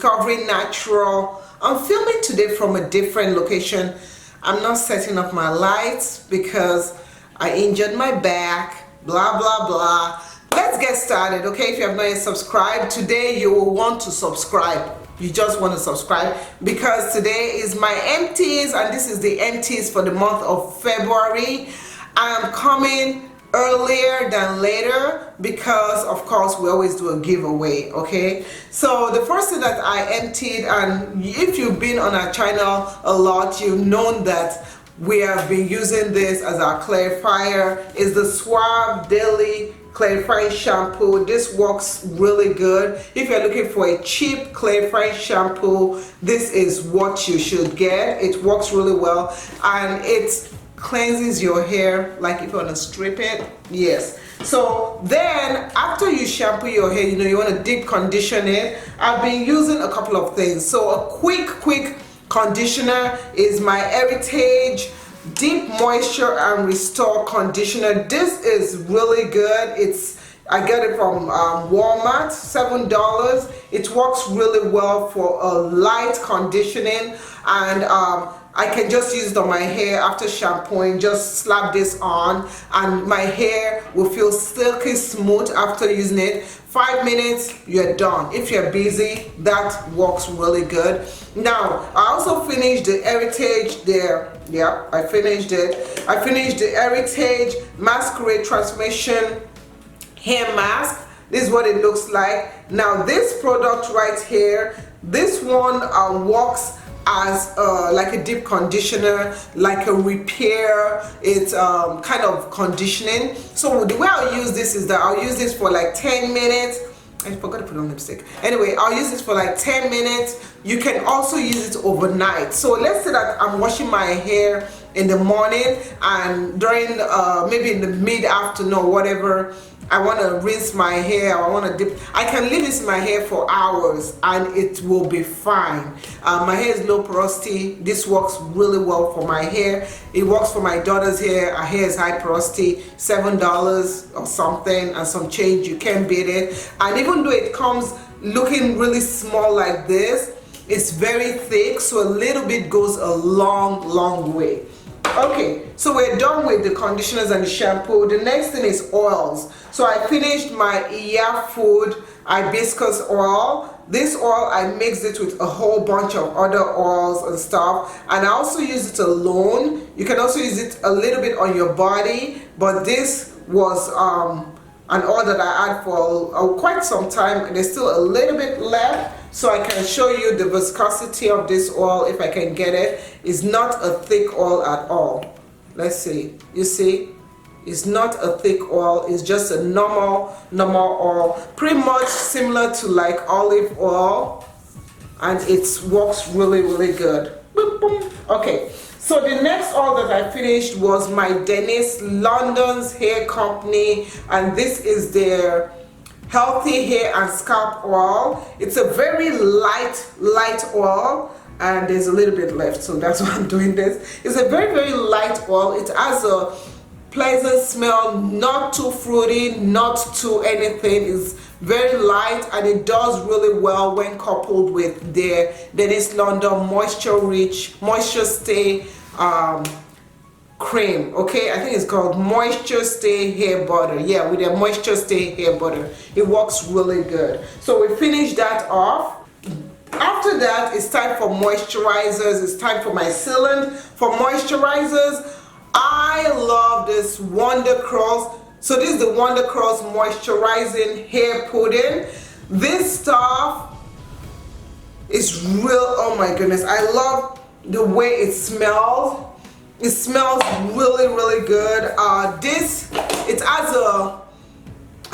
Discovering Natural. I'm filming today from a different location. I'm not setting up my lights because I injured my back, blah blah blah. Let's get started, okay? If you have not yet subscribed, today you will want to subscribe. You just want to subscribe because today is my empties, and this is the empties for the month of February. I am coming earlier than later because of course we always do a giveaway, okay? So the first thing that I emptied, and if you've been on our channel a lot, you've known that we have been using this as our clarifier, is the Suave Daily Clarifying Shampoo. This works really good. If you're looking for a cheap clarifying shampoo, this is what you should get. It works really well and it cleanses your hair, like if you want to strip it. Yes. So then after you shampoo your hair, you want to deep condition it. I've been using a couple of things. So a quick conditioner is my Hairitage Deep Moisture and Restore Conditioner. This is really good. I get it from Walmart, $7. It works really well for a light conditioning, and I can just use it on my hair after shampooing. Just slap this on and my hair will feel silky smooth after using it. 5 minutes, you're done. If you're busy, that works really good. Now, I also finished the Hairitage there. Yeah, I finished it. I finished the Hairitage Masquerade Transformation Hair Mask. This is what it looks like. Now, this product right here, this one works as like a deep conditioner, like a repair. It's kind of conditioning. So the way I'll use this is that I'll use this for like 10 minutes. I forgot to put on lipstick. Anyway, I'll use this for like 10 minutes. You can also use it overnight. So let's say that I'm washing my hair in the morning, and during maybe in the mid-afternoon or whatever, I want to rinse my hair, I want to dip. I can leave this in my hair for hours and it will be fine. My hair is low porosity. This works really well for my hair. It works for my daughter's hair. Her hair is high porosity, $7 or something and some change. You can't beat it. And even though it comes looking really small like this, it's very thick, so a little bit goes a long way. Okay, so we're done with the conditioners and the shampoo. The next thing is oils. So I finished my Iyafood Hibiscus Oil. This oil, I mixed it with a whole bunch of other oils and stuff, and I also use it alone. You can also use it a little bit on your body, but this was an oil that I had for quite some time, and there's still a little bit left. So I can show you the viscosity of this oil if I can get it. It's not a thick oil at all. Let's see. You see? It's not a thick oil. It's just a normal oil. Pretty much similar to like olive oil. And it works really good. Boom, boom. Okay. So the next oil that I finished was my Denise London's Hair Company. And this is their Healthy Hair and Scalp Oil. It's a very light oil, and there's a little bit left, so that's why I'm doing this. It's a very light oil. It has a pleasant smell, not too fruity, not too anything. It's very light, and it does really well when coupled with their Denise London Moisture Stay cream. Okay, I think it's called Moisture Stay Hair Butter. Yeah, with their Moisture Stay Hair Butter, it works really good. So we finished that off. After that, it's time for moisturizers. It's time for my sealant. For moisturizers, I love this Wonder Curls. So this is the Wonder Curls Moisturizing Hair Pudding. This stuff is real. Oh my goodness, I love the way it smells. It smells really good. It has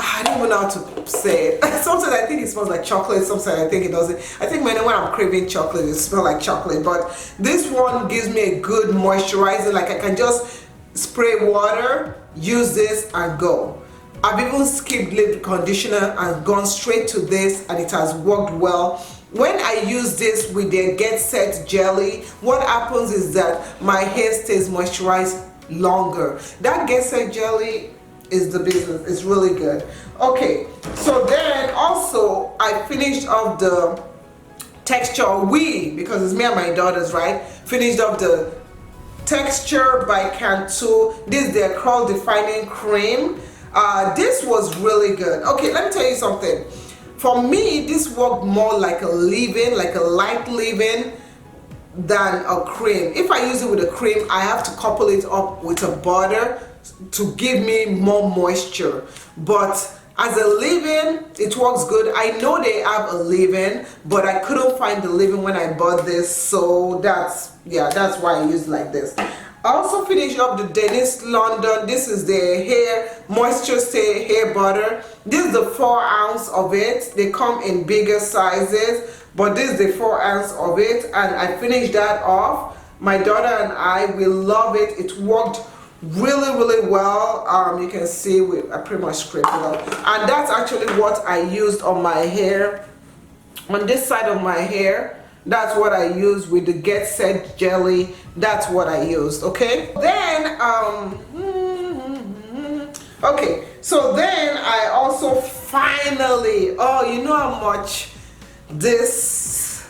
I don't even know how to say it. Sometimes I think it smells like chocolate, sometimes I think it doesn't. I think when I'm craving chocolate, it smells like chocolate. But this one gives me a good moisturizer. Like I can just spray water, use this and go. I've even skipped lip conditioner and gone straight to this, and it has worked well. When I use this with the Get Set jelly, what happens is that my hair stays moisturized longer. That Get Set jelly is the business. It's really good. Okay, so then also I finished off the texture, because it's me and my daughters, right, finished up the Texture by Cantu. This is their curl defining cream. This was really good. Okay, let me tell you something. For me, this worked more like a leave-in, like a light leave-in, than a cream. If I use it with a cream, I have to couple it up with a butter to give me more moisture. But as a leave-in, it works good. I know they have a leave-in, but I couldn't find the leave-in when I bought this, so that's why I use like this. I also finished up the Denise London. This is the hair moisture stay hair butter. This is the 4 ounce of it. They come in bigger sizes, but this is the 4 ounce of it, and I finished that off. My daughter and we love it. It worked really well. You can see I pretty much scraped it up, and that's actually what I used on my hair, on this side of my hair. That's what I used with the Get Set jelly. That's what I used. Okay, then okay, so then I also finally, you know how much this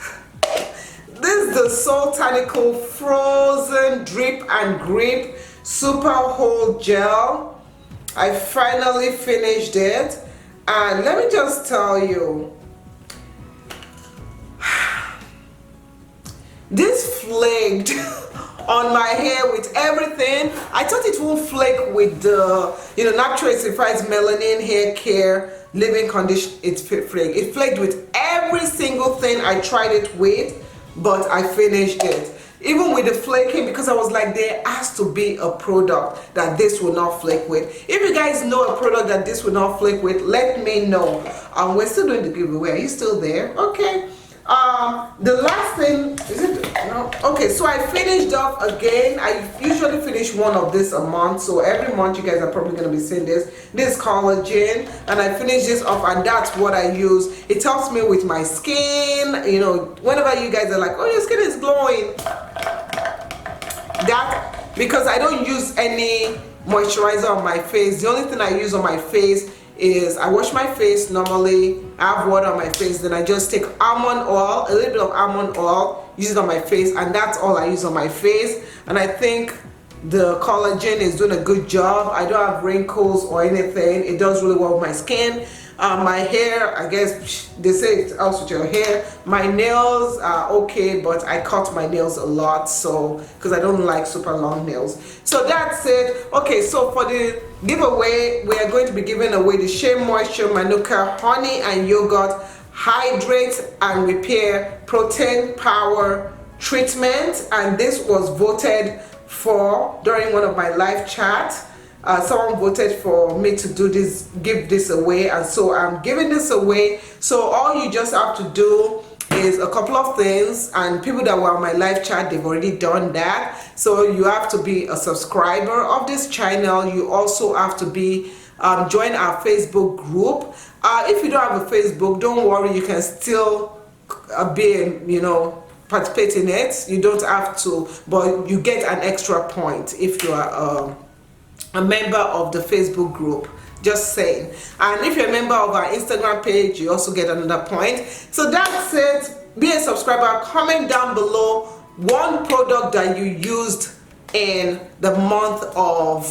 is the Soultanicals Frozen Drip and Grip Super Hold Gel. I finally finished it, and let me just tell you, this flaked on my hair with everything. I thought it won't flake with the, Natural Certified Melanin Hair Care Leave-In Conditioner. It flaked with every single thing I tried it with, but I finished it. Even with the flaking, because I was like, there has to be a product that this will not flake with. If you guys know a product that this will not flake with, let me know. We're still doing the giveaway. Are you still there? Okay. The last thing is it, no? Okay, so I finished up again. I usually finish one of this a month, so every month you guys are probably going to be seeing this Collagen, and I finished this off, and that's what I use. It helps me with my skin. Whenever you guys are like, oh, your skin is glowing, that, because I don't use any moisturizer on my face. The only thing I use on my face is I wash my face normally. I have water on my face, then I just take almond oil, a little bit of almond oil, use it on my face, and that's all I use on my face. And I think the collagen is doing a good job. I don't have wrinkles or anything. It does really well with my skin. My hair, I guess they say it helps with your hair. My nails are okay, but I cut my nails a lot, so because I don't like super long nails. So that's it. Okay, so for the giveaway, we are going to be giving away the Shea Moisture Manuka Honey and Yogurt Hydrate and Repair Protein Power Treatment, and this was voted for during one of my live chats. Someone voted for me to do this, give this away, and so I'm giving this away. So all you just have to do is a couple of things, and people that were on my live chat, they've already done that. So you have to be a subscriber of this channel. You also have to be join our Facebook group. If you don't have a Facebook, don't worry, you can still participate in it. You don't have to, but you get an extra point if you are a member of the Facebook group, just saying. And if you're a member of our Instagram page, you also get another point. So that's it. Be a subscriber. Comment down below one product that you used in the month of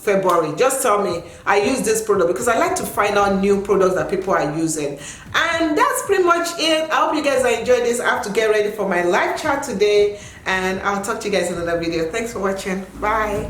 February. Just tell me, I use this product, because I like to find out new products that people are using. And that's pretty much it. I hope you guys enjoyed this. I have to get ready for my live chat today, and I'll talk to you guys in another video. Thanks for watching. Bye.